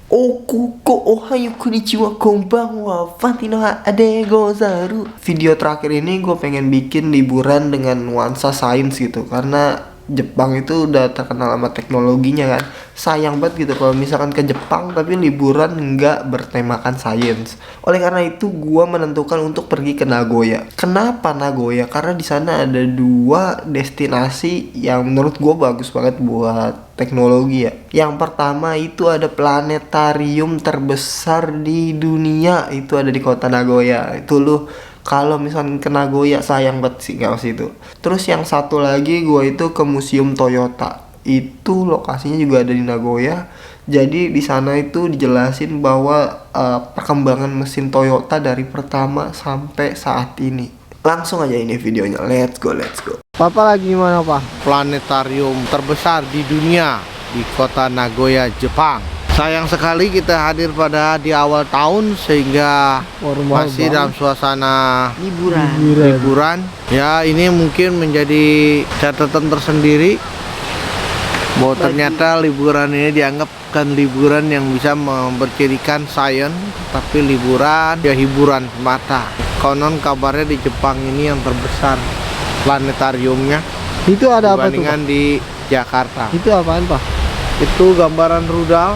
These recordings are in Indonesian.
Okuko ohayo konnichiwa konbanwa Fantino ade gozaru. Video terakhir ini gue pengen bikin liburan dengan nuansa sains gitu, karena Jepang itu udah terkenal sama teknologinya kan. Sayang banget gitu kalau misalkan ke Jepang tapi liburan nggak bertemakan sains. Oleh karena itu gue menentukan untuk pergi ke Nagoya. Kenapa Nagoya? Karena di sana ada dua destinasi yang menurut gue bagus banget buat teknologi ya. Yang pertama itu ada planetarium terbesar di dunia, itu ada di kota Nagoya. Itu lu kalau misalnya ke Nagoya sayang banget sih nggak ke situ. Terus yang satu lagi gue itu ke Museum Toyota. Itu lokasinya juga ada di Nagoya. Jadi di sana itu dijelasin bahwa perkembangan mesin Toyota dari pertama sampai saat ini. Langsung aja ini videonya. Let's go, let's go. Papa lagi gimana, Pak? Planetarium terbesar di dunia di kota Nagoya, Jepang. Sayang sekali kita hadir di awal tahun sehingga Formal masih banget. dalam suasana Liburan. liburan. Ya, ini mungkin menjadi catatan tersendiri bahwa ternyata liburan ini dianggap bukan liburan yang bisa memperkirikan sains, tapi liburan ya hiburan semata. Konon kabarnya di Jepang ini yang terbesar planetariumnya Itu ada apa tuh, Pak? dibandingkan di Jakarta. Itu apaan, Pak? Itu gambaran rudal.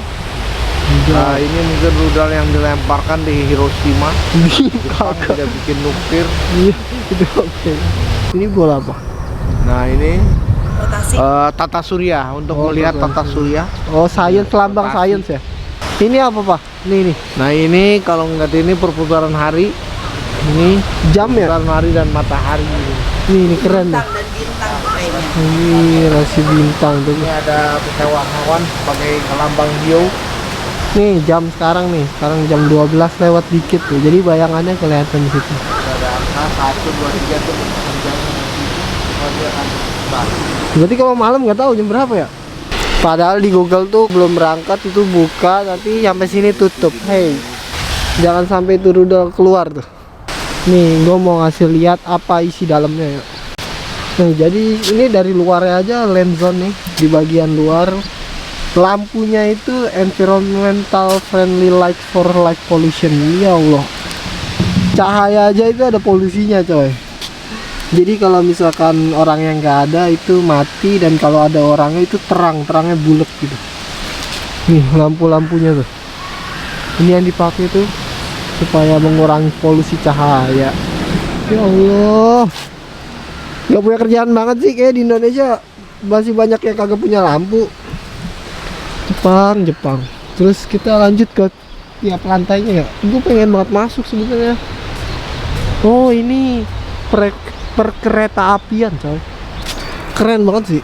Nah, ini mungkin rudal yang dilemparkan di Hiroshima. Jepang tidak bikin nuklir. Iya, itu oke. Ini bola apa? Nah, ini tata surya untuk melihat tata surya. Oh, sains, lambang sains ya. Ini apa, Pak? Ini. Nah, ini kalau ngeliat ini perputaran hari. Ini Jam ya? perputaran hari dan matahari. Ini keren nih. Ini rasi bintang tuh. Ini ada pecahan sebagai lambang hiu. Nih jam sekarang nih. Sekarang jam 12 lewat dikit tuh. Jadi bayangannya kelihatan di situ. Ada angka 1, 2, 3 tuh jam. Berarti kalau malam nggak tahu jam berapa ya? Padahal di Google tuh belum berangkat itu buka, tapi sampai sini tutup. Hey, jangan sampai itu rudal keluar tuh. Nih, gue mau ngasih lihat apa isi dalamnya ya. Nah, jadi ini dari luarnya aja land zone nih, di bagian luar. Lampunya itu environmental friendly light for light pollution. Ya Allah, cahaya aja itu ada polusinya coy. Jadi kalau misalkan orang yang nggak ada itu mati, dan kalau ada orangnya itu terangnya bulat gitu. Nih lampu-lampunya tuh. Ini yang dipakai tuh supaya mengurangi polusi cahaya. Ya Allah, nggak punya kerjaan banget sih kayak di Indonesia. Masih banyak yang kagak punya lampu. Jepang. Terus kita lanjut ke tiap lantainya ya. Gue pengen banget masuk sebenarnya. Oh, ini perkereta apian coy. Keren banget sih.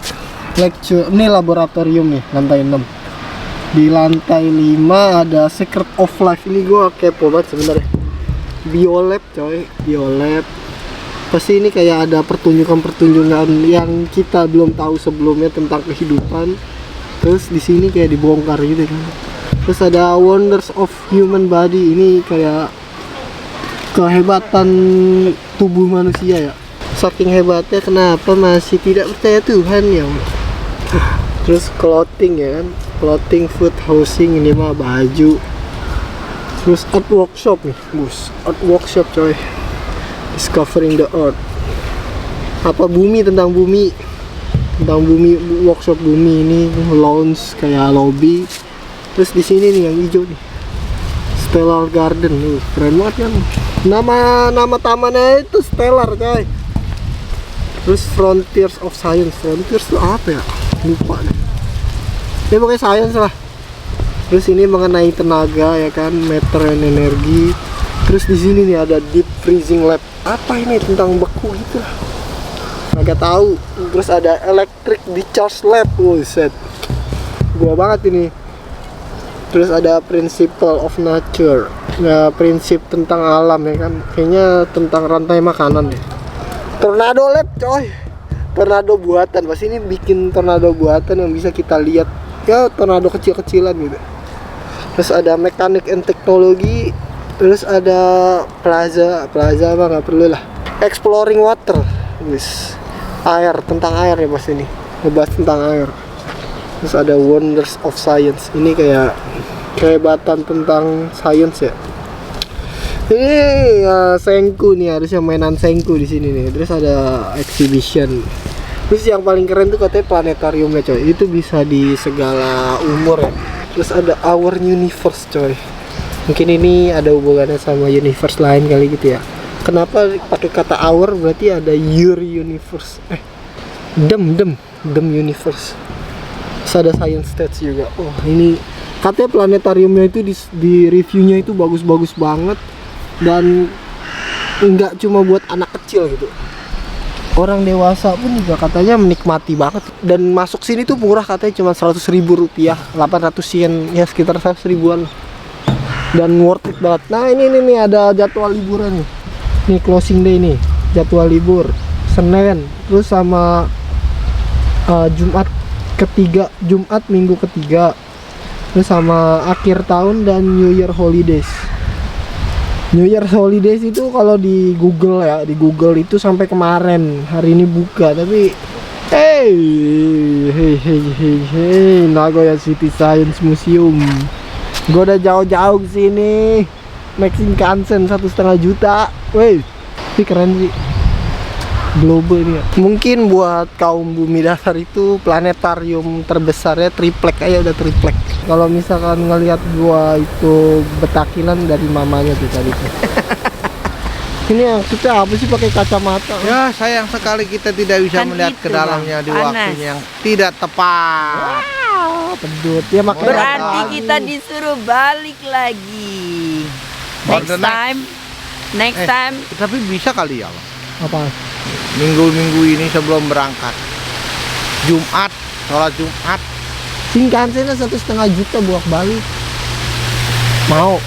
Lecture, ini laboratorium nih, lantai 6. Di lantai 5 ada Secret of Life. Ini gue kepo banget sebenarnya. Biolab coy, biolab. Pasti ini kayak ada pertunjukan yang kita belum tahu sebelumnya tentang kehidupan. Terus di sini kayak dibongkar gitu kan. Terus ada Wonders of Human Body. Ini kayak kehebatan tubuh manusia ya. Saking hebatnya kenapa masih tidak percaya Tuhan ya. Terus clothing ya kan, clothing, food, housing, ini mah baju. Terus art workshop nih, bus, art workshop coy. Discovering the earth. Apa bumi, tentang bumi, workshop bumi. Ini lounge kayak lobby. Terus di sini nih yang hijau nih, Stellar Garden. Keren banget kan. Nama tamannya itu Stellar coy. Terus Frontiers of Science. Frontiers itu apa ya? Lupa nih. Ini pokoknya science lah. Terus ini mengenai tenaga ya kan, matter and energi. Terus di sini nih ada deep freezing lab. Apa ini, tentang beku gitu lah. Agak tahu. Terus ada electric discharge lab. Set. Gua banget ini. Terus ada principle of nature. Ya, prinsip tentang alam ya kan. Kayaknya tentang rantai makanan deh. Tornado lab coy. Tornado buatan. Pas ini bikin tornado buatan yang bisa kita lihat. Ya, tornado kecil-kecilan gitu. Terus ada mekanik and teknologi. Terus ada plaza apa nggak perlu lah. Exploring water. Wis. Air, tentang air ya pas ini. Ngebahas tentang air. Terus ada Wonders of Science. Ini kayak kehebatan tentang sains ya. Ini Senku nih, harusnya mainan Senku di sini nih. Terus ada exhibition. Terus yang paling keren tuh katanya planetariumnya coy. Itu bisa di segala umur ya. Terus ada Our Universe coy. Mungkin ini ada hubungannya sama universe lain kali gitu ya. Kenapa pakai kata our, berarti ada your universe. Dem universe. Terus ada science stats juga. Oh, ini katanya planetariumnya itu di reviewnya itu bagus-bagus banget. Dan nggak cuma buat anak kecil gitu, orang dewasa pun juga katanya menikmati banget. Dan masuk sini tuh murah, katanya cuma 100.000 rupiah, 800 yen, ya sekitar 100 ribuan. Dan worth it banget. Nah ini ada jadwal liburan nih. Nih closing day nih, jadwal libur Senin, terus sama Jumat ketiga, Jumat minggu ketiga, terus sama akhir tahun dan New Year holidays. New Year holidays itu kalau di Google ya, di Google itu sampai kemarin, hari ini buka. Tapi hey Nagoya City Science Museum, gue udah jauh-jauh ke sini, naik Shinkansen 1,5 juta. Woi, ini keren sih, global ini ya. Mungkin buat kaum bumi dasar itu planetarium terbesarnya triplek aja, udah triplek. Kalau misalkan ngelihat gua itu betakilan dari mamanya tuh tadi tuh. Ini yang kita apa sih pakai kacamata? Ya, sayang sekali kita tidak bisa Kan melihat itu, ke dalamnya Bang. di Panas. waktu yang tidak tepat. Pedut ya, makanya Berarti lagi. kita disuruh balik lagi. For the Next time. Tapi bisa kali ya, Bang. Apa? Minggu-minggu ini sebelum berangkat, Jumat, sholat Jumat. Shinkansen 1,5 juta buat balik. Mau?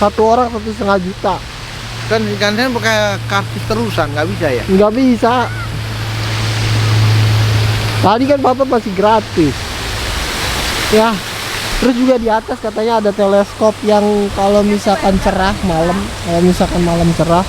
Satu orang 1,5 juta. Kan Shinkansen pakai kartu terusan, nggak bisa ya? Nggak bisa. Tadi kan Bapak masih gratis. Ya. Terus juga di atas katanya ada teleskop yang kalau misalkan cerah malam, cerah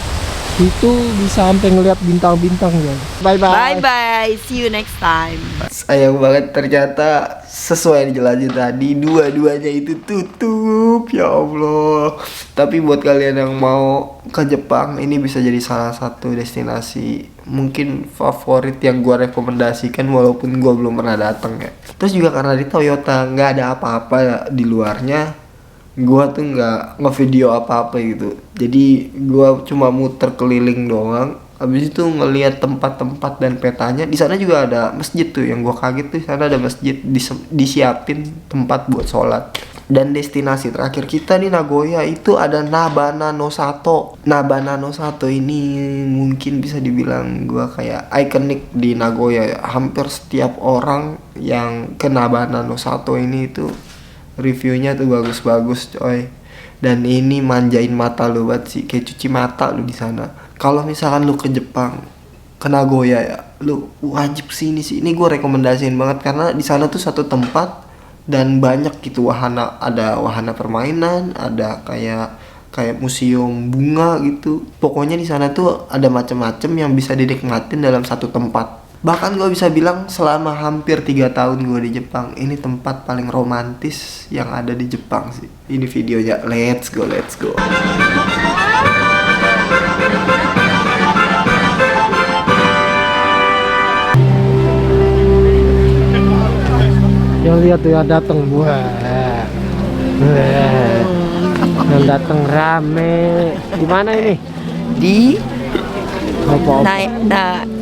itu bisa sampai ngeliat bintang-bintang ya. Bye bye. Bye bye. See you next time. Sayang banget, ternyata sesuai yang dijelasin tadi, dua-duanya itu tutup. Ya Allah. Tapi buat kalian yang mau ke Jepang, ini bisa jadi salah satu destinasi mungkin favorit yang gua rekomendasikan, walaupun gua belum pernah datang ya. Terus juga karena di Toyota nggak ada apa-apa di luarnya, gua tuh nggak ngevideo apa-apa gitu. Jadi gua cuma muter keliling doang. Habis itu ngelihat tempat-tempat dan petanya. Di sana juga ada masjid tuh, yang gua kaget tuh, di sana ada masjid, disiapin tempat buat sholat. Dan destinasi terakhir kita di Nagoya itu ada Nabana no Sato. Nabana no Sato ini mungkin bisa dibilang gua kayak ikonik di Nagoya. Hampir setiap orang yang ke Nabana no Sato ini itu reviewnya tuh bagus-bagus coy. Dan ini manjain mata lu banget sih, kayak cuci mata lu di sana. Kalau misalkan lu ke Jepang, ke Nagoya ya, lu wajib sini sih. Ini gue rekomendasiin banget karena di sana tuh satu tempat dan banyak gitu wahana, ada wahana permainan, ada kayak museum bunga gitu. Pokoknya di sana tuh ada macam-macam yang bisa dinikmatin dalam satu tempat. Bahkan gue bisa bilang selama hampir 3 tahun gue di Jepang, ini tempat paling romantis yang ada di Jepang sih. Ini videonya, let's go. Yang lihat tuh yang datang, yang datang rame. Di mana ini? Di Apa?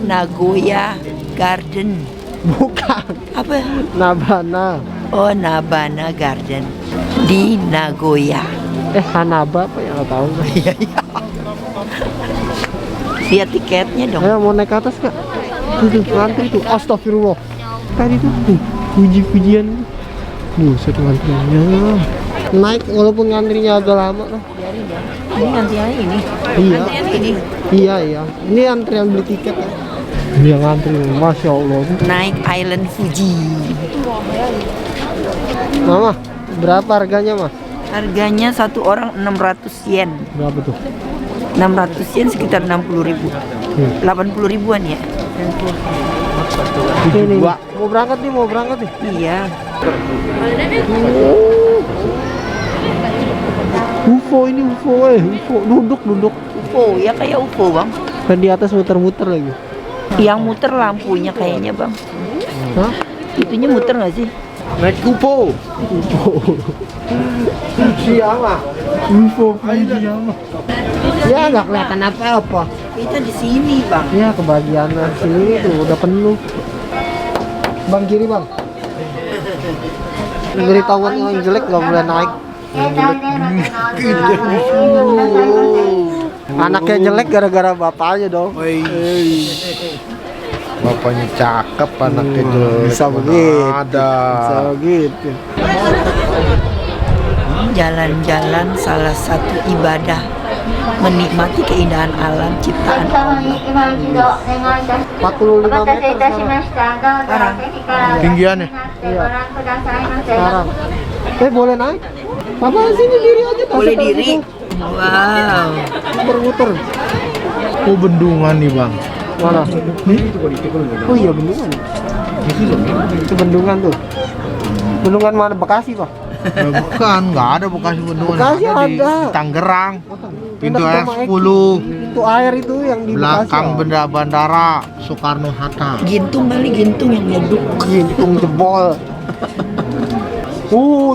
Nagoya Garden. Bukan. Apa? Nabana. Oh, Nabana Garden di Nagoya. Hanaba apa ya, nggak tahu. Iya. Lihat tiketnya dong. Ayo mau naik ke atas kak? Tuh ngantri tuh. Astagfirullah. Tadi tuh puji-pujian. Buset ngantrinya. Naik walaupun ngantrinya agak lama lah. Ini antriannya ini. Iya. Antriannya ini. Iya. Ini antrian beli tiket ya. Iya ngantri, masya Allah. Naik Island Fuji. Mama, berapa harganya mah? Harganya satu orang 600 yen. Berapa tuh? 600 yen sekitar 60.000. 80 ribuan ya. Ini mau berangkat nih. Iya. UFO ini UFO UFO duduk. UFO, ya kayak UFO bang. Kan di atas muter-muter lagi. Yang muter lampunya kayaknya bang. Hah? Itunya muter nggak sih? Naik UFO. Siapa? UFO Fujiyama. Ya nggak kelihatan apa-apa. Kita di sini bang. Ya kebagian sini tuh udah penuh. Bang kiri bang. Beritahuan yang jelek nggak boleh naik. Anaknya jelek gara-gara bapaknya dong. Bapaknya cakep, anaknya jelek. Bisa mana begitu. ada. Bisa begitu. Jalan-jalan salah satu ibadah, menikmati keindahan alam ciptaan Allah. 45 meter sekarang. Tinggiannya. Iya. Sekarang. Boleh naik? Papa sini diri aja. Boleh diri. Wow. Muter-muter. Oh, bendungan nih bang. Mana? Oh iya bendungan. Itu bendungan tuh. Bendungan mana? Bekasi pak? Bukan, nggak ada Bekasi bendungan. Bekasi Di ada. Tangerang. Pintu Enak sama F10. Itu air itu yang di Belakang Bekasi. bandara Soekarno Hatta. Gintung kali, gintung yang meleduk. Gintung jebol. Tuh.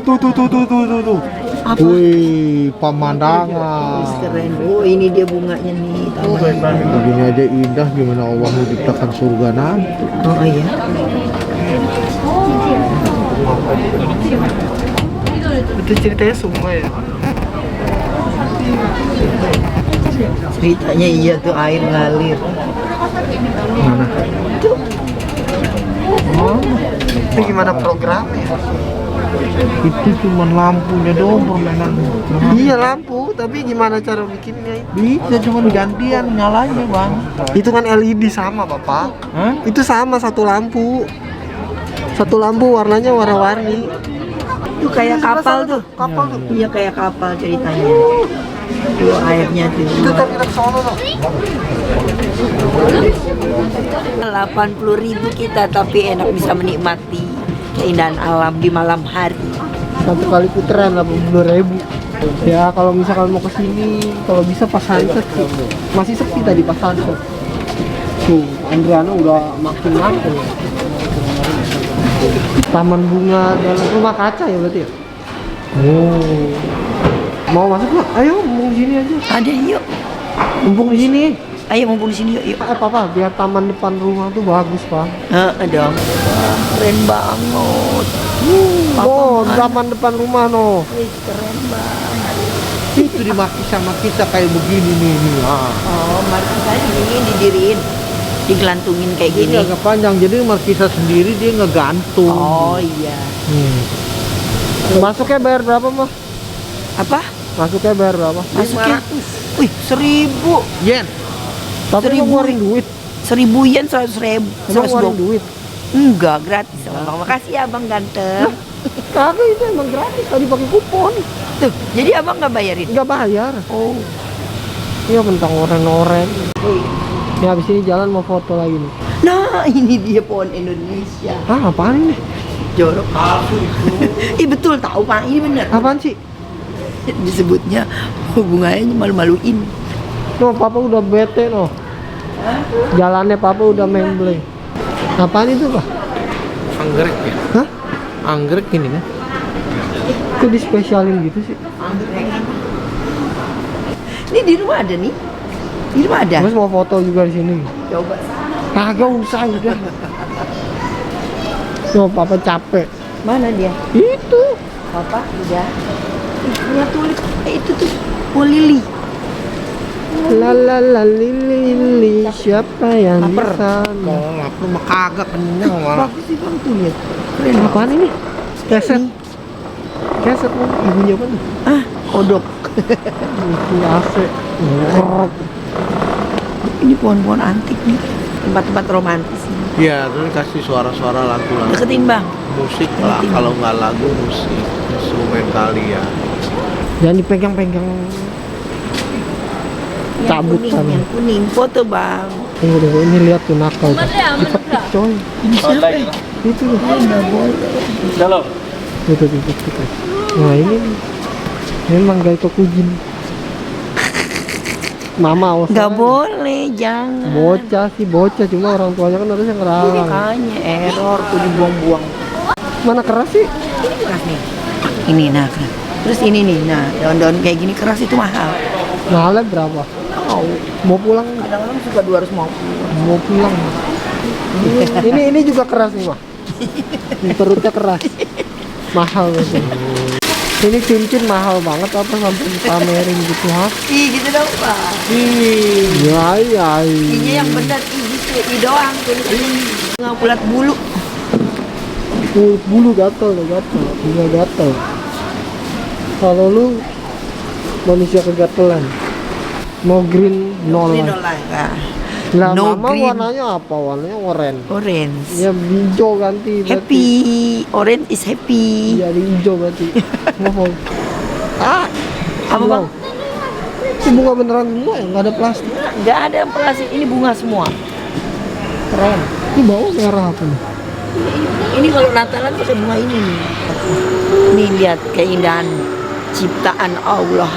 Apa? Wih, pemandangan. Keren. Oh ini dia bunganya nih. Begini aja indah, gimana Allah menciptakan surga nanti. Oh iya. Itu ceritanya semua ya. Ceritanya iya tuh air ngalir. Mana? Itu gimana programnya? Itu cuma lampunya doang permainan. Iya lampu, tapi gimana cara bikinnya itu? Bisa cuma gantian nyalanya bang. Itu kan LED sama bapak. Hah? Itu sama satu lampu. Satu lampu warnanya warna-warni. Itu kayak kapal tuh. Kapal tuh. Iya kayak kapal ceritanya. Tuh airnya tuh. Itu terminal sono tuh. 80.000 kita tapi enak bisa menikmati keindahan alam di malam hari. Satu kali putaran 80.000. Ya kalau misalkan mau kesini, kalau bisa pas sunset sih. Masih sepi tadi pas sunset. Tuh, Andriano udah makin. Taman bunga dalam rumah kaca ya berarti ya? Oh. Mau masuk nggak? Ayo, mumpung di sini aja. Ada yuk. Mumpung di sini. Ayo mumpung di sini yuk. Papa, biar taman depan rumah tuh bagus, Pak. Dong. Wah, keren banget. Oh, taman depan rumah no. Keren banget. Itu dimaki sama kita kayak begini nih. Oh, markisa ini didiriin, digelantungin kayak Ini gini. agak panjang, jadi markisa sendiri dia ngegantung. Oh iya. Masuknya bayar berapa, Mah? Apa? Masuknya bayar berapa? Masuknya? Wih, 1.000. Yen. Tapi lu 1.000. ngeluarin duit. 1.000 yen, 100.000. Emang ngeluarin duit. Enggak, gratis abang. Makasih ya abang ganteng. Kagak itu emang gratis tadi pakai kupon. Tuh, jadi abang nggak bayarin? Enggak bayar. Oh. Iya mentang oren-oren. Ya habis ini jalan mau foto lagi nih. Nah, ini dia pohon Indonesia. Ah, apaan ini? Jorok palsu itu. Ih betul tahu Pak, ini bener. Apaan sih? Disebutnya hubungannya malu-maluin. No, papa udah bete no. Jalannya papa udah memble. Apaan itu, Pak? Anggrek ya? Hah? Anggrek ini kan? Kok dispesialin gitu sih? Ini di rumah ada nih. Di rumah ada. Terus mau foto juga di sini. Coba. Kagak usah udah. No, papa capek. Mana dia? Itu. Papa udah. Punya tulis. Itu tuh. Oh lili. La la la lili siapa yang di Laper. sana? Oh, lapar mah kagak kenyang malah. Bagus sih bang tuh lihat. Keren. Apaan ini? Keset. Keset mau ibunya apa tuh? Ah, kodok. Ini AC. Ngorok. Ini pohon-pohon antik nih. Tempat-tempat romantis. Iya, terus kasih suara-suara lagu-lagu. Deketin bang. Musik lah, kalau nggak lagu musik, instrumen kali ya. Jangan dipegang-pegang. Cabut kuning, sana. yang kuning. Foto bang. Tunggu, ini lihat tuh nakal. Dipetik coy. Ini siapa? Itu loh. Nggak boleh. Itu. Nah ini nih. Memang gak kujin. Mama awas. Nggak boleh, jangan. Bocah sih bocah, cuma orang tuanya kan harusnya ngerawang. Makanya error tuh dibuang-buang. Mana keras sih? Ini keras nih. Ini nah keras. Terus ini nih, nah daun-daun kayak gini keras itu mahal. Mahalnya berapa? Oh, Mau pulang? kadang-kadang suka 250. Mau pulang. Ini juga keras nih mah. Ini perutnya keras. Mahal gitu. Ini cincin mahal banget apa sampai dipamerin gitu ha? Ih, gitu dong, Pak. Ya. Ini yang benar gitu, ini doang tuh. Nggak bulat bulu. Bulu gatel, bunga gatel. Kalau lu manusia kegatelan, no green, no Ini light. nolak. Nah, Lah no mama green. warnanya apa? Warnanya oranye. orange. Ya hijau ganti. berarti. Happy. Orange is happy. Iya, ada hijau berarti. Ngomong. Apa, Bang? Ini bunga beneran semua ya, nggak ada plastik. Nggak ada plastik, ini bunga semua. Keren. Ini bau merah apa nih? Ini kalau Natalan pakai bunga ini nih. Nih lihat keindahan ciptaan Allah.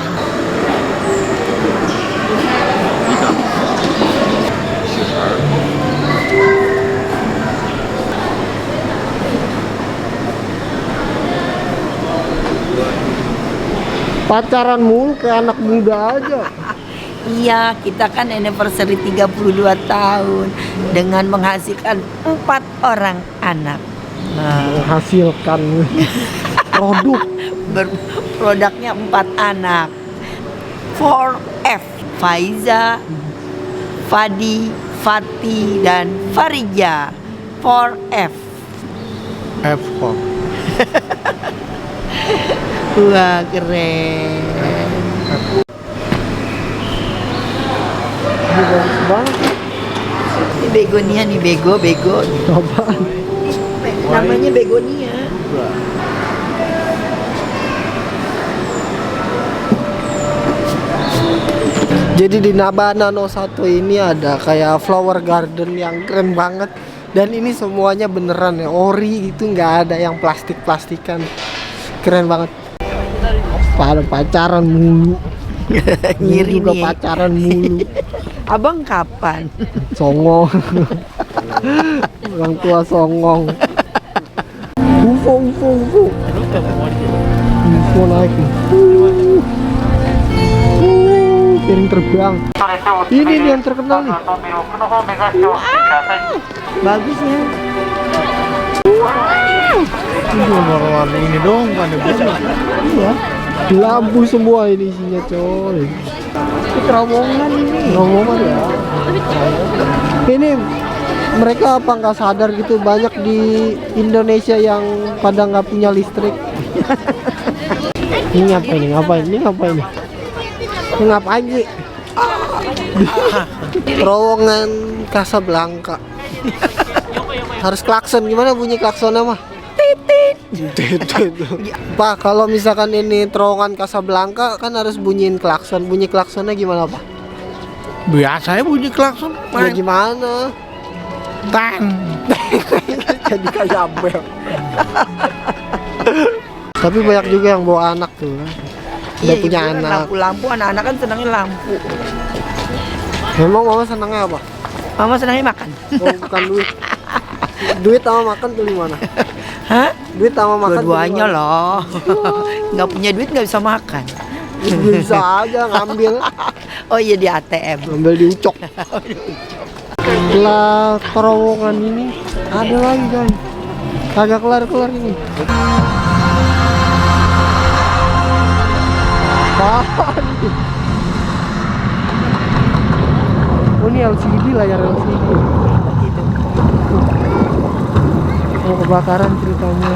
Pacaran mulu kayak anak muda aja. Iya, kita kan anniversary 32 tahun dengan menghasilkan 4 orang anak. Nah, Menghasilkan produk. produknya 4 anak. 4F, Faiza, Fadi, Fati, dan Farija. 4F. F4. Wah, keren. Ini bagus banget. Ini begonia nih, bego. Apaan? Namanya begonia. Jadi di Nabana No 1 ini ada kayak flower garden yang keren banget. Dan ini semuanya beneran ya, ori itu nggak ada yang plastik-plastikan. Keren banget. Pada pacaran mulu. Ngiri juga nih. pacaran mulu. Abang kapan? Songong. Orang tua songong. UFO naik nih. Piring terbang. Ini nih yang terkenal nih. Bagusnya. Ini warna ini dong, kan ada bunga. Iya. Lampu semua ini isinya coy. Ini terowongan ini. Rombongan ya. Ini mereka apa nggak sadar gitu, banyak di Indonesia yang pada nggak punya listrik. Ini ngapain? Ini ngapain sih? Terowongan Casablanca. Harus klakson, gimana bunyi klaksonnya mah? Pak, kalau misalkan ini terowongan Casablanca kan harus bunyiin klakson. Bunyi klaksonnya gimana Pak? Biasanya bunyi klakson. Ya gimana? Tan. Jadi kayak bel. Tapi banyak juga yang bawa anak tuh. Udah Iya, punya ibu kan anak. Lampu-lampu, anak-anak kan senangnya lampu. Memang mama senangnya apa? Mama senangnya makan. Oh, bukan duit. Duit sama makan tuh di mana? Hah? Duit sama makan. Dua-duanya loh. Nggak punya duit nggak bisa makan. Bisa aja ngambil. Oh iya di ATM. Ngambil di ucok. Setelah terowongan ini ada lagi guys. Kagak kelar-kelar ini. Apaan ini? Oh ini LCD, layar LCD. Oh kebakaran ceritanya.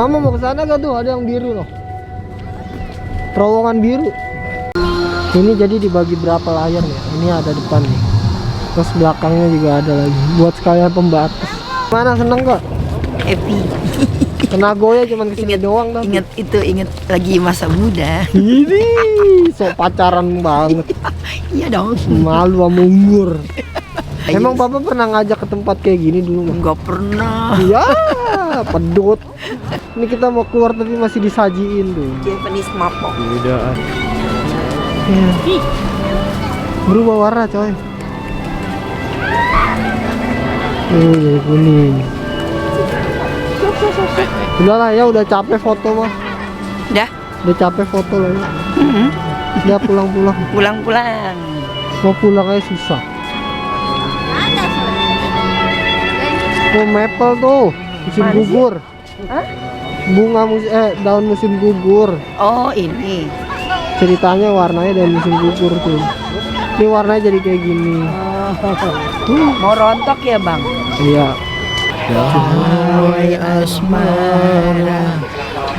Mama mau ke sana gak tuh? Ada yang biru loh. Terowongan biru. Ini jadi dibagi berapa layar ya? Ini ada depan nih. Terus belakangnya juga ada lagi. Buat sekalian pembatas. Mana seneng kok? Happy. Ke Nagoya cuman kesini doang dah. Ingat lagi masa muda. Ini so pacaran banget. Iya dong. Malu sama umur. Emang papa pernah ngajak ke tempat kayak gini dulu? Enggak pernah. Iya, pedot. Ini kita mau keluar tapi masih disajiin tuh. Japanese mapok. Bedaan. Berubah warna coy. Jadi kuning. Udahlah ya, udah capek foto mah. Dah. Udah capek foto lah ya. Udah pulang-pulang. Pulang-pulang. Mau pulang aja susah. Oh, maple tuh musim gugur. Hah? Bunga daun musim gugur. Oh, ini. Ceritanya warnanya daun musim gugur tuh. Ini warnanya jadi kayak gini. Mau rontok ya, Bang? Iya. Damai asmara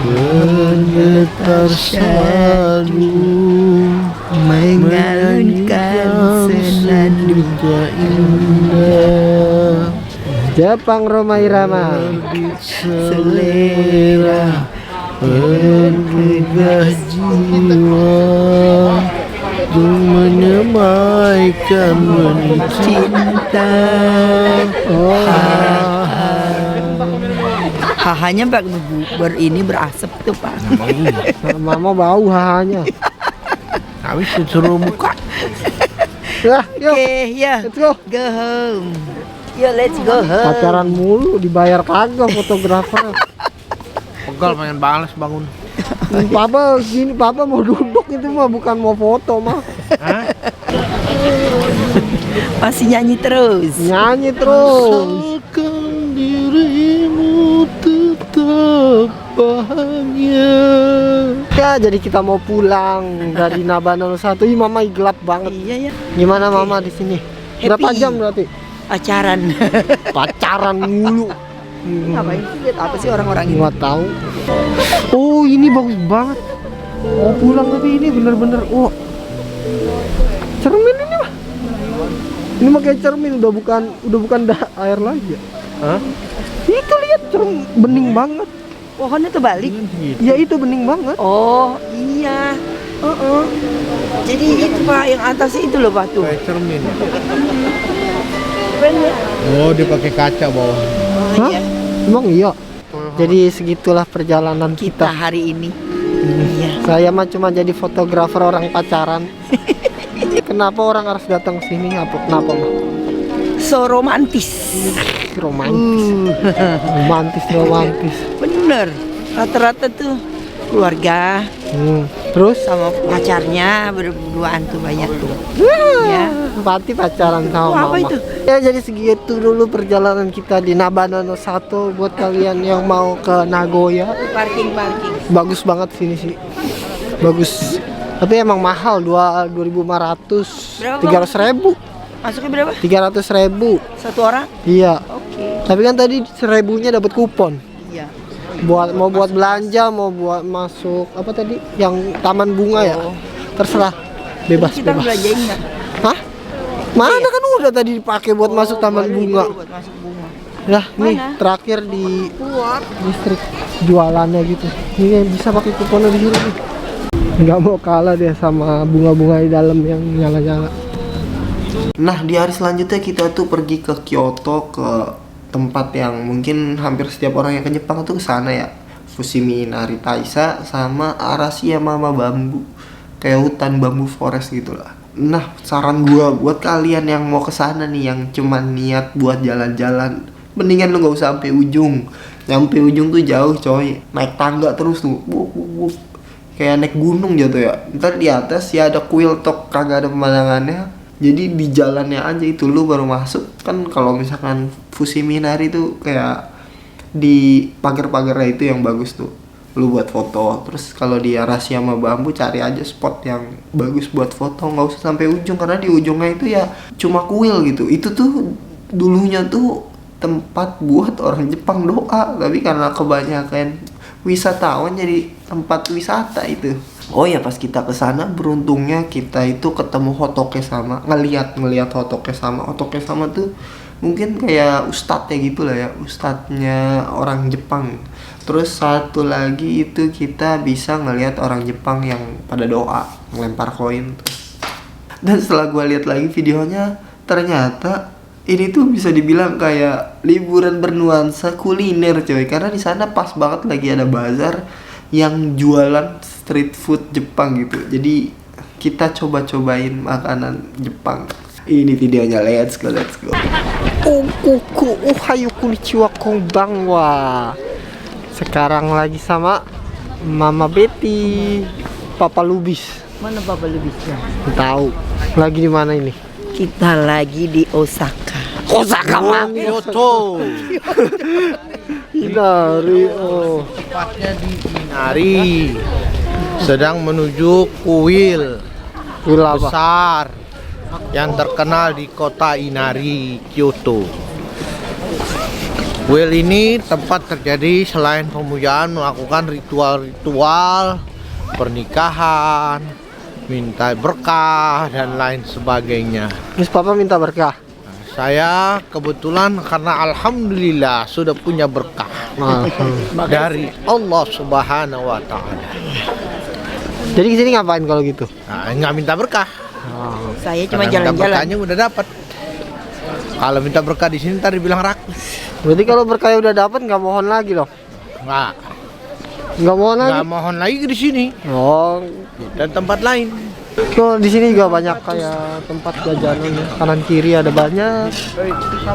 bergetar sadu mengalunkan senandung indah Jepang Roma Irama. selera penggugah jiwa untuk menyemaikan mencinta. Hahanya Pak ini berasap tuh, Pak. Mama bau hahanya. Habis disuruh muka. Ya, yuk. Oke, ya. Let's go. Go home. Yo, let's go home. Pacaran mulu dibayar kagak fotografer. Pegal pengen balas bangun. Papa gini, papa mau duduk itu mah, bukan mau foto mah. Hah? Masih nyanyi terus. Nyanyi terus. Asalkan dirimu tetap bahagia. Ya, jadi kita mau pulang dari Nabana 1. Ih, mama gelap banget. Iya ya. Gimana mama di sini? Berapa Happy. jam berarti? Pacaran. Pacaran mulu. Ngapain sih, lihat apa sih orang-orang ini? Nggak tahu. Oh, ini bagus banget. Oh, pulang tapi ini bener-bener. Oh, cermin ini mah. Ini mah kayak cermin, udah bukan air lagi ya. Hah? Itu lihat cermin bening banget. Pohonnya terbalik. Ya itu bening banget. Oh, iya. Jadi itu Pak, yang atasnya itu loh Pak tuh. Kayak cermin. Keren ya? Oh, dia pakai kaca bawah. Oh, Hah? iya. Emang iya. Jadi segitulah perjalanan Kita kita. hari ini. Iya. Saya mah cuma jadi fotografer orang pacaran. Kenapa orang harus datang ke sini? Kenapa mah? So romantis. Romantis. Romantis. Bener. Rata-rata tuh keluarga Terus sama pacarnya berduaan tuh banyak tuh. Ya. Pati pacaran sama Oh, apa mama. itu? Ya, jadi segitu dulu perjalanan kita di Nabana 1. Buat kalian yang mau ke Nagoya, Parking. bagus banget sini sih. Bagus. Tapi emang mahal, 2.500, Berapa, 300.000. Masuknya berapa? 300.000. Satu orang? Iya. Oke. Tapi kan tadi 1.000-nya dapat kupon. Iya. Buat belanja, mau buat masuk apa tadi? Yang taman bunga ya. Oh. Terserah. Bebas, Kita bebas. belanjain nggak? Hah? Mana kan udah tadi dipakai buat masuk taman Boleh bunga. dulu buat masuk bunga. Nah, nih Mana? terakhir di distrik jualannya gitu. Ini bisa pakai kuponnya di sini nih. Nggak mau kalah deh sama bunga-bunga di dalam yang nyala-nyala. Nah, di hari selanjutnya kita tuh pergi ke Kyoto, ke tempat yang mungkin hampir setiap orang yang ke Jepang tuh ke sana ya. Fushimi Inari Taisha sama Arashiyama Bambu. Kayak hutan bambu forest gitu lah. Nah, saran gua buat kalian yang mau ke sana nih, yang cuman niat buat jalan-jalan, mendingan lu nggak usah sampai ujung. Nyampe ujung tuh jauh coy, naik tangga terus tuh. Kayak naik gunung gitu ya. Ntar di atas ya ada kuil tok, kagak ada pemandangannya. Jadi di jalannya aja itu lu baru masuk. Kan kalau misalkan Fushimi Inari tuh kayak di pagar-pagarnya itu yang bagus tuh, lu buat foto. Terus kalau di Arashiyama Bambu cari aja spot yang bagus buat foto, nggak usah sampai ujung, karena di ujungnya itu ya cuma kuil gitu. Itu tuh dulunya tuh tempat buat orang Jepang doa, tapi karena kebanyakan wisatawan jadi tempat wisata itu. Oh ya, pas kita ke sana beruntungnya kita itu ketemu Hotoke sama, ngeliat Hotoke sama tuh mungkin kayak ustadz ya gitu lah ya, ustadznya orang Jepang. Terus satu lagi itu kita bisa ngelihat orang Jepang yang pada doa ngelempar koin. Dan setelah gue lihat lagi videonya, ternyata ini tuh bisa dibilang kayak liburan bernuansa kuliner coy, karena di sana pas banget lagi ada bazar yang jualan street food Jepang gitu. Jadi kita coba-cobain makanan Jepang. Ini videonya, let's go. Ohayo konnichiwa konbanwa. Sekarang lagi sama Mama Betty, Papa Lubis. Mana Papa Lubisnya? Tahu. Lagi di mana ini? Kita lagi di Osaka. Kyoto. Inari. Oh. Tepatnya di Inari. Sedang menuju kuil Kuil apa? besar yang terkenal di kota Inari, Kyoto. Kuil ini tempat terjadi selain pemujaan melakukan ritual-ritual pernikahan, minta berkah dan lain sebagainya. Terus Papa minta berkah. Saya kebetulan karena alhamdulillah sudah punya berkah dari Allah Subhanahu wa taala. Jadi kesini ngapain kalau gitu? Nah, nggak minta berkah. Saya cuma Karena minta jalan-jalan. berkahnya udah dapat. Kalau minta berkah di sini ntar dibilang rakus. Berarti kalau berkah udah dapat nggak mohon lagi dong? Nggak, Nggak mohon lagi? nggak mohon lagi di sini Oh, dan tempat lain. tuh di sini juga banyak kayak tempat jajanan ya. Kanan kiri ada banyak.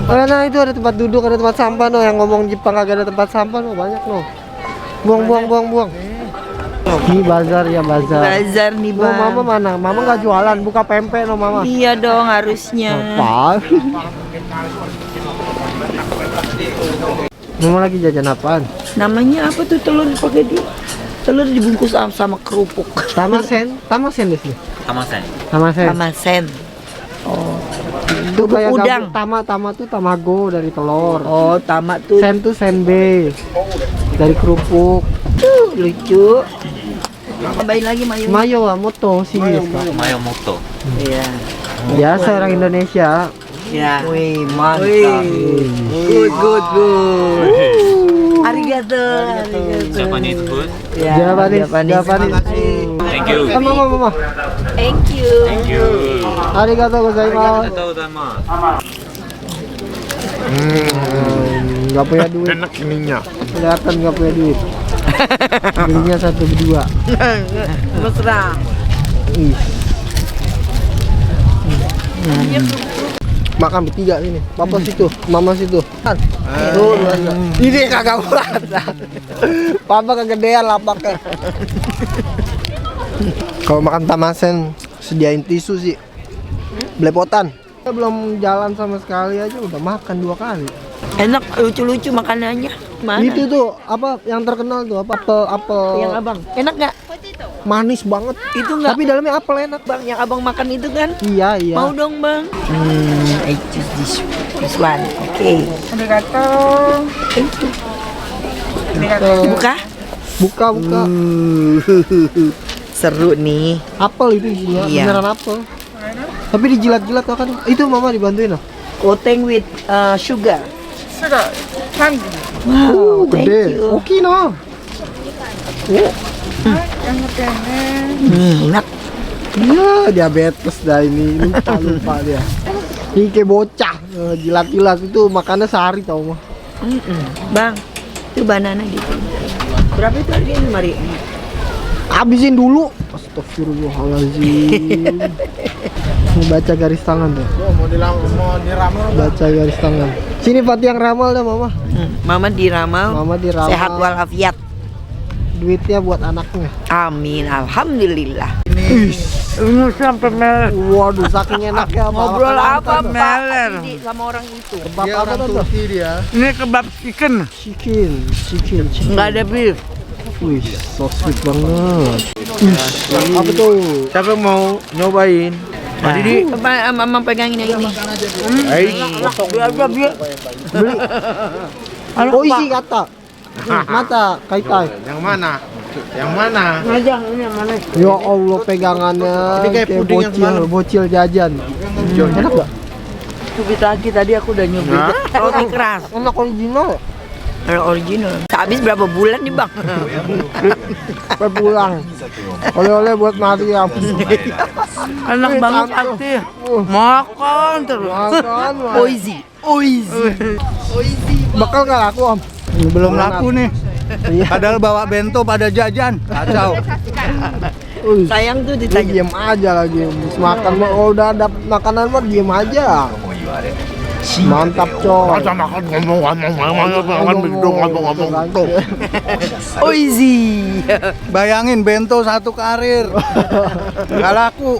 Oh, nah itu ada tempat duduk, ada tempat sampah no. Yang ngomong Jepang kagak ada tempat sampah no, banyak no. Buang. Ini bazar ya, bazar. Bazar nih Oh, bang. Mama mana? Mama nggak jualan, buka pempek no Mama. Iya dong harusnya. Apa? Mama lagi jajan apaan? Namanya apa tuh telur pakai di? Telur dibungkus sama kerupuk. Tamasen di sini. Tamasen. Tamasen. Sama sen. Oh. Itu kayak udang. tama tuh tamago dari telur. Oh, tamak tuh. Sen tuh senbei dari kerupuk. Lucu. Tambahin lagi mayo. Mayo wa moto sih. Mayo moto. Iya. Biasa orang Indonesia. Ya. Wih, mantap. Good. Arigato. Japanese food. Ya, Japanese. Thank you. Mama. Thank you. Thank you. Arigatou gozaimasu. Nggak punya duit. Enak ininya. Kelihatan nggak punya duit. Belinya 1 2. Mesra. Makan bertiga ini. Papa situ, Mama situ. Tuh, ini kagak muat. Papa kegedean lapaknya. Kalau makan tamasen sediain tisu sih. Belepotan. Kita belum jalan sama sekali aja udah makan 2 kali. Enak, lucu-lucu makanannya. Mana? Itu tuh apa yang terkenal tuh apa apel Yang abang. Enak nggak? manis banget. Itu nggak. Tapi dalamnya apel enak. Bang, yang abang makan itu kan? Iya. Mau dong bang. I choose this one. Oke. Buka. Buka. Seru nih. Apel itu isinya, Iya. beneran apel. Tapi dijilat-jilat kan. Itu Mama dibantuin loh. Coating with sugar. Wow, thank Gede. you. Oke no. Enak. Iya, diabetes dah ini. Lupa dia. Ini kayak bocah. Jilat-jilat itu makannya sehari tau mah. Bang, itu banana gitu. Berapa itu harganya Mari? Habisin dulu. Astagfirullahaladzim. Ini baca garis tangan tuh. Mau diramal. Baca garis tangan. Sini Fatih yang ramal dah Mama. Mama diramal. Mama diramal. Sehat walafiat. Duitnya buat anaknya. Amin, alhamdulillah. Ini sampai meler. Waduh, saking enaknya. Ngobrol apa Pak? Pak? Sama orang itu. Kebab Dia apa orang tuh? Turki dia. Ini kebab chicken. Chicken. Enggak ada beef. Wih, so sweet banget. Apa tuh? Siapa mau nyobain? Jadi mama pegangin yang ini. Hai. Biar. Beli. Oh isi kata. Mata, kaitai. Yang mana? Yang mana? Ngajang ini yang mana? Ya Allah, pegangannya Ini kayak puding yang semalam. bocil jajan. Enak gak? Cubit lagi tadi aku udah nyubit. Nah. Roti keras. Enak original. Original. Habis berapa bulan nih bang? Sampai pulang. Oleh-oleh buat Mariam. Enak banget hati. Makan terus. Makan. Oizi. Bakal gak laku Om? Belum laku nih. Iya. Padahal bawa bento pada jajan. Kacau. Sayang tuh Dia ditanya. diem aja lagi. Habis makan mah udah ada makanan mah diem aja. Mantap coy. makan ngomong. Oizi. Bayangin bento satu karir. Gak laku.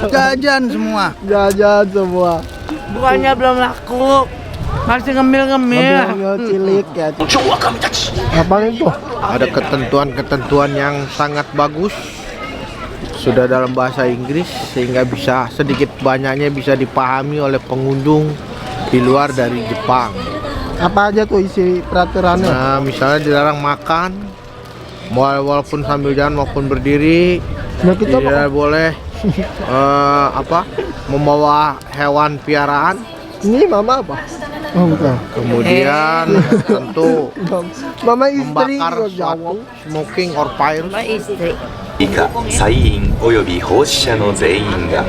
Jajan semua. Jajan semua. Bukannya belum laku. Masih ngemil-ngemil. Ngambil cilik ya. Apa itu? Ada ketentuan-ketentuan yang sangat bagus. Sudah dalam bahasa Inggris sehingga bisa sedikit banyaknya bisa dipahami oleh pengunjung di luar dari Jepang. Apa aja tuh isi peraturannya? Nah, misalnya dilarang makan walaupun sambil jalan maupun berdiri. Nah, kita Tidak boleh membawa hewan piaraan. ini mama apa? Oh bukan. Kemudian tentu Mama istri membakar juga suatu jawab. smoking or fire. Mbak istri. 以下サインおよび奉仕者の全員が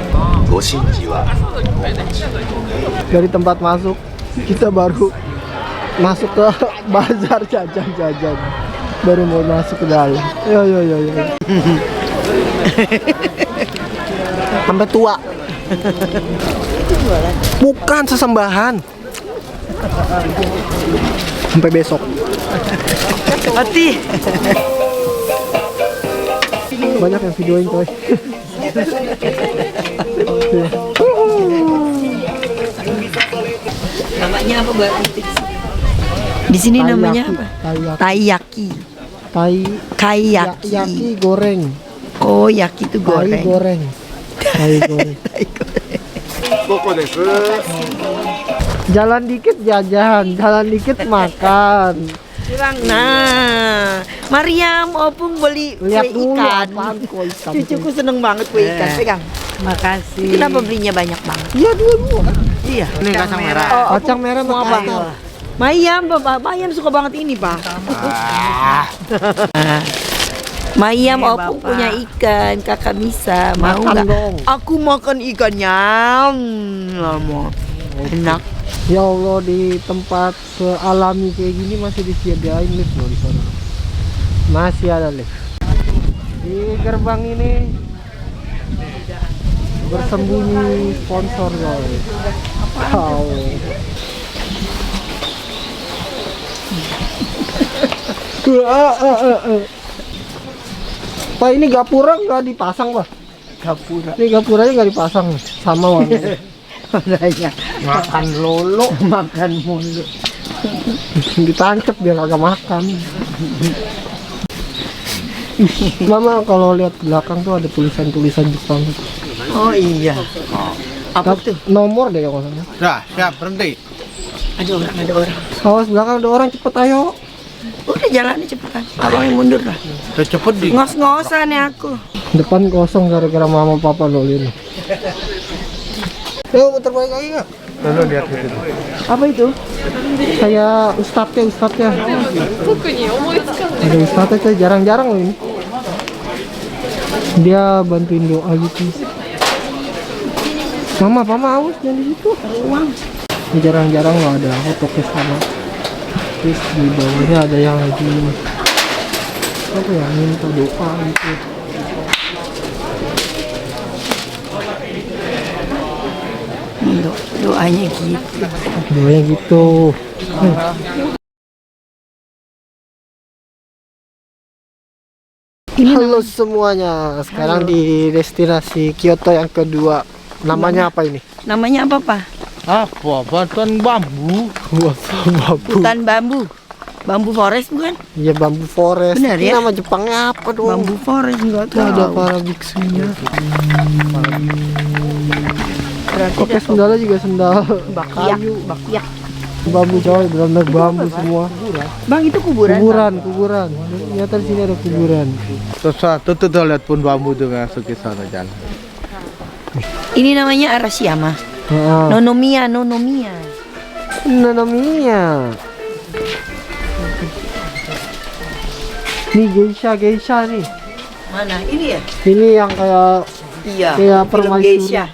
ご神事は Dari tempat masuk kita baru masuk ke bazar jajan-jajan. Baru mau masuk ke dalam. Yo. Sampai tua. Bukan sesembahan. Sampai besok. Mati. Banyak yang videoin coy. Namanya apa Mbak? Di sini namanya apa? Taiyaki. Kaiyaki. Yaki goreng. Oh, yaki itu Tai goreng. goreng. Tai goreng. Jalan dikit jajan, jalan dikit makan. Kurang. Nah, Mariam opung beli Lihat kue dulu ikan. apaan kue ikan. Cucuku seneng banget kue ikan. Pegang. Makasih. Kenapa belinya banyak banget? Iya dulu. Iya. Ini kacang merah. Kacang merah Mau apa? apa? Mayam, Bapak. Mayam suka banget ini, Pak. Mayam opung punya ikan, kakak bisa. Mau Makan nggak? dong. Aku makan ikannya. Lama. Enak. Ya Allah, di tempat alami kayak gini masih disediain lift loh di sana. Masih ada lift. Di gerbang ini bersembunyi sponsor guys. Wow. Pak, ini gapura nggak dipasang Pak? Gapura. Ini gapuranya nggak dipasang sama warnanya. Warnanya. Makan lolo. Makan mulu. Ditancap biar agak makan. Mama kalau lihat belakang tuh ada tulisan-tulisan Jepang. Oh iya. Apa tuh? Nomor deh kalau salah. Dah, siap, berhenti. Ada orang. Awas belakang ada orang, cepet ayo. Udah jalannya cepetan. Abang yang mundur lah. Udah cepet di. Ngos-ngosan ya aku. Depan kosong gara-gara mama papa lolin. Yuk muter balik lagi nggak? Lalu lihat itu. Apa itu? Kayak ustadznya. Ada ustadznya tuh jarang-jarang loh ini. Dia bantuin doa gitu. Mama, awas jangan di situ. Ini jarang-jarang loh ada autocase sama. Terus di bawahnya ada yang lagi apa ya, minta doa gitu. Doanya gitu. Doanya gitu. Halo semuanya, sekarang di destinasi Kyoto yang kedua. Namanya apa ini? Namanya apa, Pak? Apa? Batuan bambu. Bambu. Hutan bambu. Bambu forest bukan? Iya, bambu forest. Bener Ini ya? nama Jepangnya apa dong? Bambu forest enggak Tuh ada tahu. para biksunya. Berarti Oke, sendalnya juga sendal bakyak, kayu. bakyak. Bambu coy, benar-benar bambu semua. Bang itu kuburan. Kuburan. Ternyata di sini ada kuburan. Tuh lihat pun bambu tuh masuk ke sana jalan. Ini namanya Arashiyama. Heeh. Nonomiya. Namanya. Nih geisha nih. Mana? Ini ya? Ini yang kayak Iya. Kayak film permaisuri. geisha.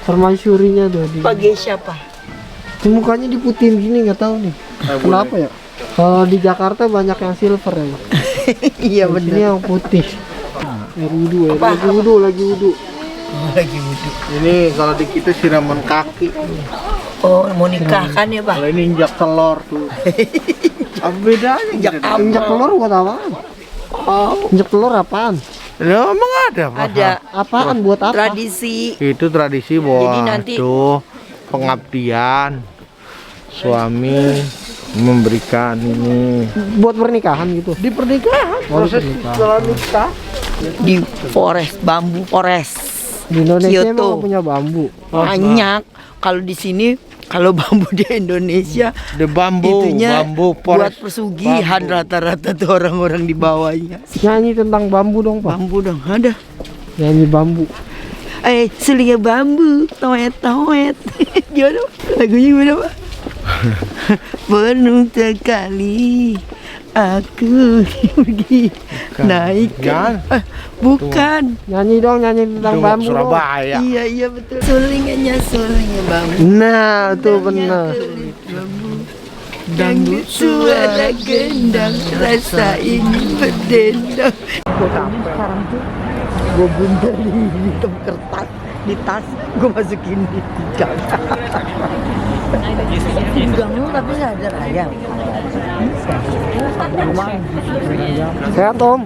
permaisurinya tuh. Apa geisha apa? Ini mukanya diputihin gini nggak tahu nih. Kenapa ya? Kalau di Jakarta banyak yang silver ya. Iya Di sini yang putih. Lagi wudhu. Lagi wudhu. Ini kalau di kita siraman kaki. Oh, mau nikah kan ya, Pak? Kalau ini injak telur tuh. Apa bedanya? Injak telur buat apaan? Injak telur apaan? Ya, emang ada Pak? Ada Apaan buat apa? tradisi. Itu tradisi bahwa Jadi nanti- tuh pengabdian suami memberikan ini Buat pernikahan gitu. di pernikahan, proses setelah nikah. Di bambu forest. Di Indonesia Kyoto. emang nggak punya bambu. Banyak. Kalau di sini, kalau bambu di Indonesia The bambu, itunya bambu buat forest. pesugihan rata-rata tuh orang-orang di bawahnya. Nyanyi tentang bambu dong, Pak. Bambu dong, ada. Nyanyi bambu. Selinga bambu, toet. Gimana? Lagunya gimana, Pak? Penuh sekali aku pergi naik. Jangan. Bukan. Nyanyi dong, nyanyi tentang Itu bambu. dong. Surabaya. Iya betul. Sulingnya bambu. Nah, itu benar. Dangdut suara gendang, rasa ingin berdendang. Sekarang tuh gue bundar di hitam kertas di tas, gue masukin di tikar. Udang lu tapi nggak ada ayam. Sehat, Om?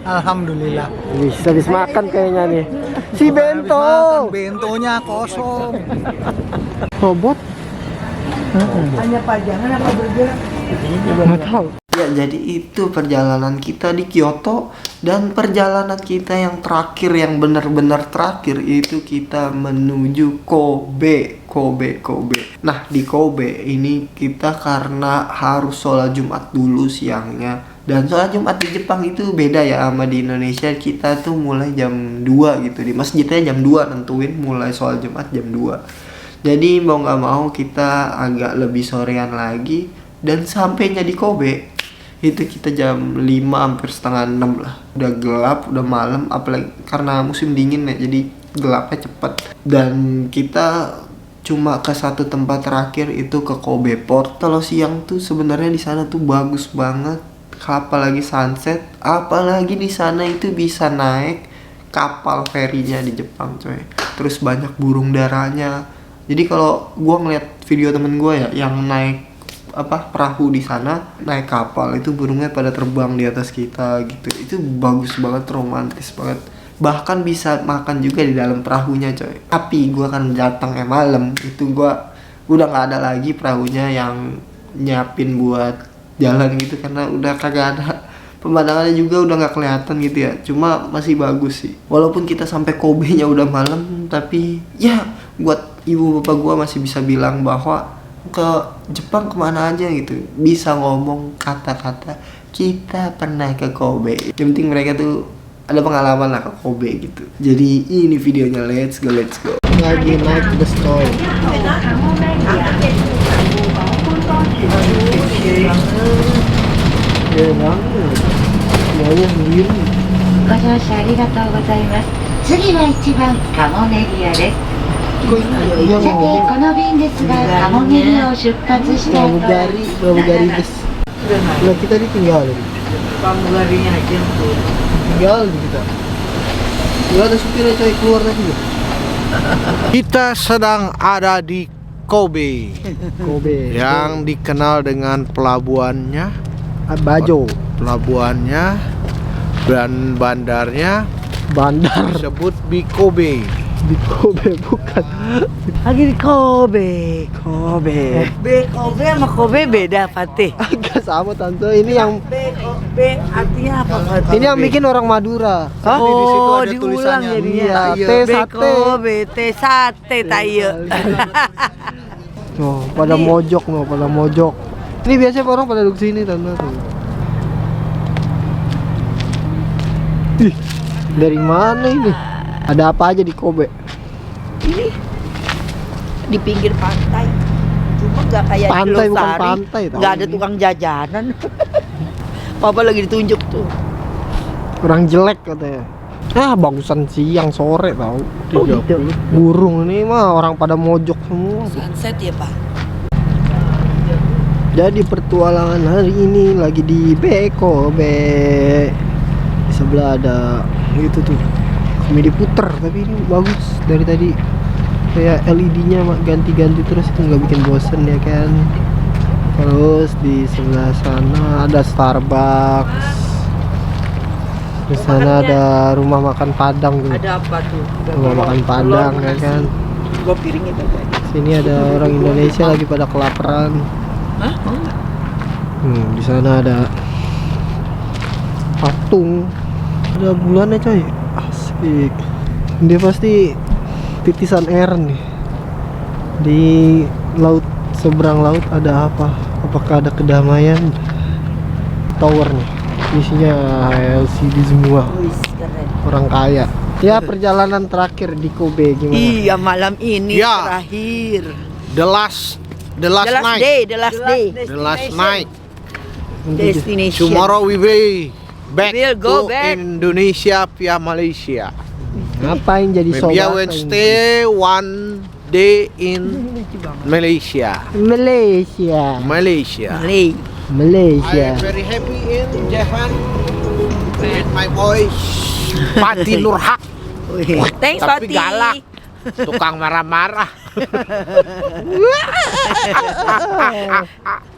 Alhamdulillah. Bisa habis makan kayaknya nih. Si Bento. Bentonya kosong. Robot? Hanya pajangan apa bergerak? Nggak tahu. Ya, jadi itu perjalanan kita di Kyoto, dan perjalanan kita yang terakhir, yang benar-benar terakhir itu kita menuju Kobe. Nah, di Kobe ini kita karena harus sholat Jumat dulu siangnya, dan sholat Jumat di Jepang itu beda ya sama di Indonesia. Kita tuh mulai jam 2 gitu, di masjidnya jam 2 nentuin mulai sholat Jumat jam 2. Jadi mau nggak mau kita agak lebih sorean lagi, dan sampainya di Kobe itu kita jam 5 hampir setengah 6 lah. Udah gelap, udah malam, apalagi karena musim dingin ya, jadi gelapnya cepet. Dan kita cuma ke satu tempat terakhir, itu ke Kobe Port. Kalau siang tuh sebenarnya di sana tuh bagus banget, apalagi sunset, apalagi di sana itu bisa naik kapal ferinya di Jepang, coy. Terus banyak burung darahnya. Jadi kalau gua ngeliat video temen gua ya yang naik perahu di sana, naik kapal, itu burungnya pada terbang di atas kita gitu. Itu bagus banget, romantis banget. Bahkan bisa makan juga di dalam perahunya, coy. Tapi gua kan datangnya malam, itu gua udah nggak ada lagi perahunya yang nyiapin buat jalan gitu, karena udah kagak ada. Pemandangannya juga udah nggak kelihatan gitu ya. Cuma masih bagus sih. Walaupun kita sampai Kobe-nya udah malam, tapi ya buat ibu bapak gua masih bisa bilang bahwa ke Jepang kemana aja gitu, bisa ngomong kata-kata kita pernah ke Kobe. Yang penting mereka tuh ada pengalaman lah ke Kobe gitu. Jadi ini videonya, let's go. Lagi naik ke store. Ya banget. Semuanya sendiri. ご乗車ありがとうございます。次は1番鴨ネリアです。 Dia さて ngomong この便ですが鴨ネリアを出発したいと思います。 pramugari bus. Nah, kita ditinggal. Pramugarinya aja tuh. Tinggal kita. Gak ada supirnya, coy, keluar tadi. Kita sedang ada di Kobe Kobe. yang dikenal dengan pelabuhannya, Bajo. dan bandarnya Bandar disebut Bikobe. di Kobe bukan. Lagi di Kobe. Kobe sama Kobe beda, Fatih. Agak sama tante. Ini yang B artinya apa, Fatih? ini yang bikin orang Madura. Oh, diulang jadinya. Iya, Ayo. teh sate. Kobe, teh sate tayo. Tuh, pada mojok loh, pada mojok. Ini biasanya orang pada duduk sini tante tuh. Ih, dari mana ini? Ada apa aja di Kobe? Ini di pinggir pantai. Cuma nggak kayak di Pantai, bukan Losari. pantai, tau. Nggak ada tukang jajanan. Papa lagi ditunjuk tuh. Kurang jelek katanya. Ah, bagusan siang sore tau. Oh, gitu. Burung ini mah orang pada mojok semua. Sunset ya Pak. Jadi pertualangan hari ini lagi di Kobe. Di sebelah ada itu tuh. Kami diputer, tapi ini bagus dari tadi. Kayak LED-nya ganti-ganti terus, itu nggak bikin bosen ya kan. Terus di sebelah sana ada Starbucks. Di sana ada rumah makan Padang tuh. Ada apa tuh? Rumah makan Padang ya kan. Gua piring itu kan. Sini ada orang Indonesia lagi pada kelaparan. Hah? Mau nggak? Di sana ada patung. Ada bulannya coy. Asik. Dia pasti titisan air nih. Di laut, seberang laut ada apa? Apakah ada kedamaian? Tower nih. Isinya LCD semua. Wih, keren. Orang kaya. Ya, perjalanan terakhir di Kobe gimana? Iya, malam ini Ya. terakhir. The last The last night. day, the last day. The last night. Destination. Tomorrow we will back We'll go to back. Indonesia via Malaysia. Ngapain jadi Maybe I sobat? will stay one day in Malaysia. Malaysia. Malaysia. Malay. I Malaysia. am very happy in Japan with my boy Pati Nurhak. Wih, thanks Tapi Fatih. galak. Tukang marah-marah.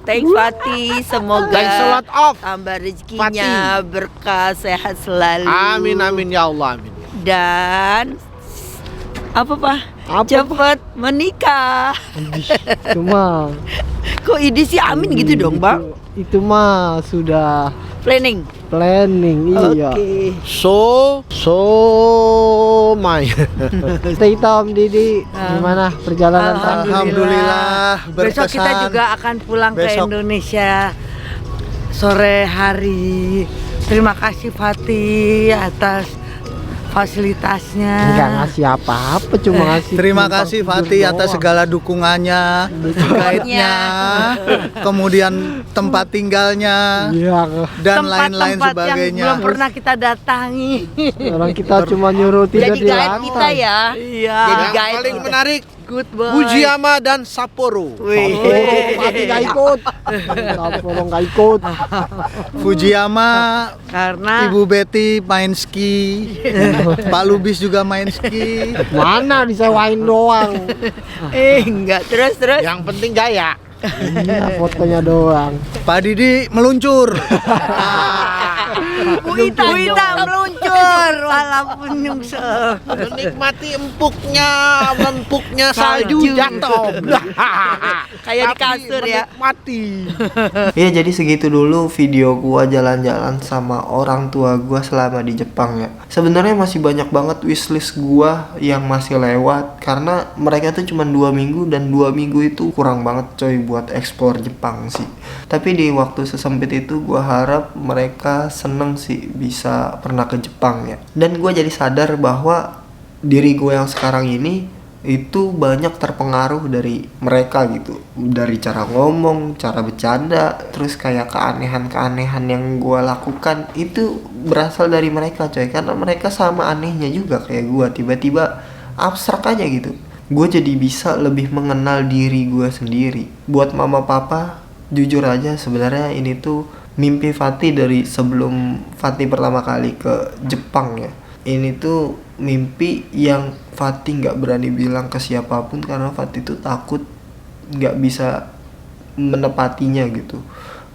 Thanks Fatih, semoga Thanks a lot of. tambah rezekinya, berkah, sehat selalu. Amin amin ya Allah amin. Dan apa Pak? Apa, Cepet menikah. Cuma Kok ide sih amin gitu dong Bang? Itu mah sudah Planning. planning, iya. Oke. So my. Stay Tom Didi, gimana perjalanan terakhir? Alhamdulillah Besok kita berkesan. juga akan pulang ke Besok. Indonesia sore hari. Terima kasih Fatih atas fasilitasnya. Enggak ngasih apa-apa, cuma ngasih Terima numpang kasih tidur Fatih atas doang. segala dukungannya, guide-nya, kemudian tempat tinggalnya, Iya, dan lain-lain Tempat-tempat yang sebagainya. belum pernah kita datangi. orang kita cuma nyuruh tidur Jadi di guide kita lantai. ya. Iya. Jadi Yang guide paling kita. menarik Good boy. Fujiyama dan Sapporo. Wih. Fatih gak ikut. Tolong gak ikut. Fujiyama, Karena Ibu Betty main ski, Pak Lubis juga main ski. Mana disewain doang. enggak terus. Yang penting gaya. Iya, fotonya doang. Pak Didi meluncur. Bu Ita meluncur walaupun nyungsep. Menikmati empuknya salju jatuh. Kayak di kasur ya. Menikmati. Ya jadi segitu dulu video gua jalan-jalan sama orang tua gua selama di Jepang ya. Sebenarnya masih banyak banget wishlist gua yang masih lewat karena mereka tuh cuma 2 minggu dan 2 minggu itu kurang banget coy buat eksplor Jepang sih. Tapi di waktu sesempit itu gua harap mereka seneng sih bisa pernah ke Jepang ya. Dan gua jadi sadar bahwa diri gue yang sekarang ini itu banyak terpengaruh dari mereka gitu, dari cara ngomong, cara bercanda, terus kayak keanehan-keanehan yang gue lakukan itu berasal dari mereka coy, karena mereka sama anehnya juga kayak gue, tiba-tiba abstrak aja gitu. Gue jadi bisa lebih mengenal diri gue sendiri. Buat mama papa, jujur aja sebenarnya ini tuh mimpi Fatih dari sebelum Fatih pertama kali ke Jepang ya. Ini tuh mimpi yang Fatih nggak berani bilang ke siapapun karena Fatih tuh takut nggak bisa menepatinya gitu.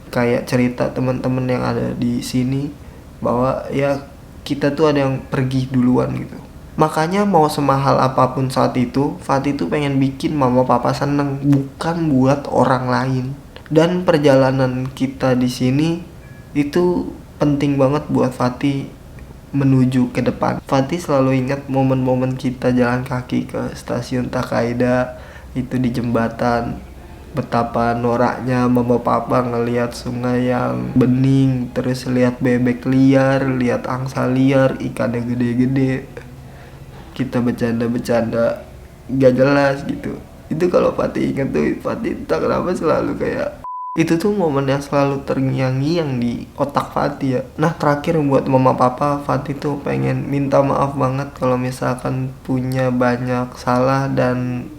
Kayak cerita teman-teman yang ada di sini bahwa ya kita tuh ada yang pergi duluan gitu. Makanya mau semahal apapun saat itu, Fatih tuh pengen bikin mama papa seneng, bukan buat orang lain. Dan perjalanan kita di sini itu penting banget buat Fatih menuju ke depan. Fatih selalu ingat momen-momen kita jalan kaki ke stasiun Takaida, itu di jembatan betapa noraknya mama papa ngelihat sungai yang bening, terus lihat bebek liar, lihat angsa liar, ikannya gede-gede. Kita bercanda-bercanda gak jelas gitu. Itu kalau Fatih ingat tuh, Fatih entah kenapa selalu kayak itu tuh momen yang selalu terngiang-ngiang di otak Fatih ya. Nah terakhir buat mama papa, Fatih tuh pengen minta maaf banget kalau misalkan punya banyak salah dan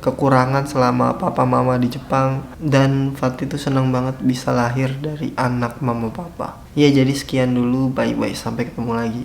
kekurangan selama papa mama di Jepang. Dan Fatih tuh seneng banget bisa lahir dari anak mama papa. Ya jadi sekian dulu, bye bye, sampai ketemu lagi.